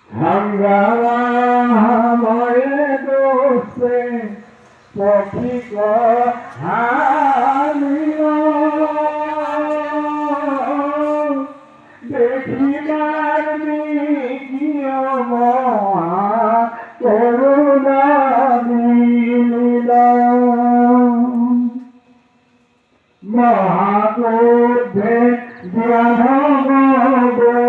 हंगामा हमारे दोस्त से पक्षी को हानियो देखी मारनी कियो मोहा करुणा लीला महाकोधे ध्यान गो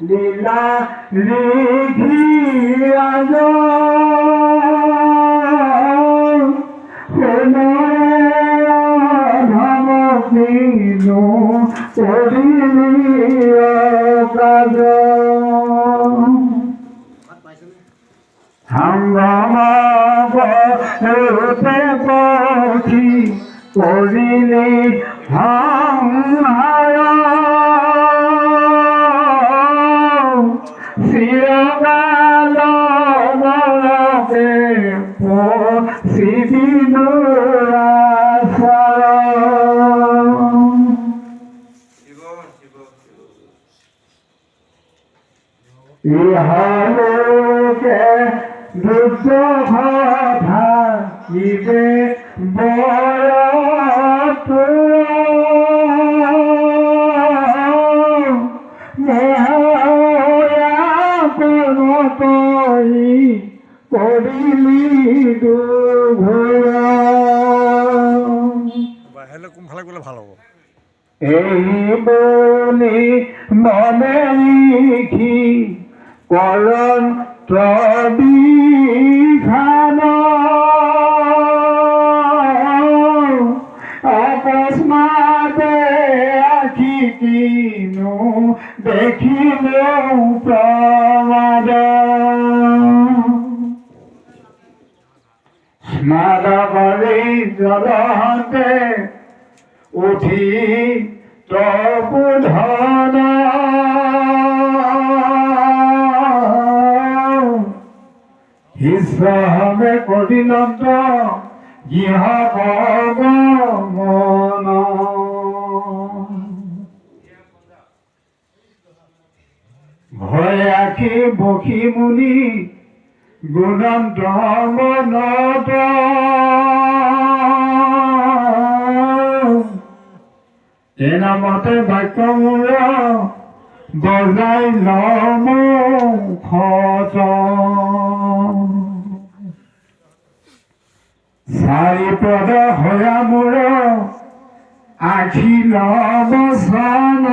लीला लिखी आजो धम पीनो हंगामा होते पक्षी করিলে হাঙ্গায় চিরকাল মনতে পশিবিনুৰ ইহলোকে দুখ থাকিবে এই বলি মনে লিখি করণ প্রবিধান অকস্মাতে আখি কিনো দেখিলেও প্রমাদ স্নান কৰি জলহতে উঠি তপু ধন হিস্যমে করিলন্ত গৃহ মন ভয় আখি বখি মুনি গুণন্ত মনত এনামতে বাক্য মূল বজাই লমুখত চাৰিপদ হয়া মূৰ আখি লবচন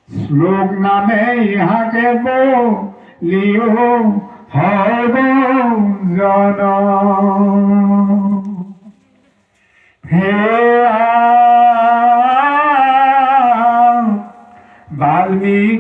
শ্লোক নামে ইহাকে লিও হব জন হে বাল্মীকি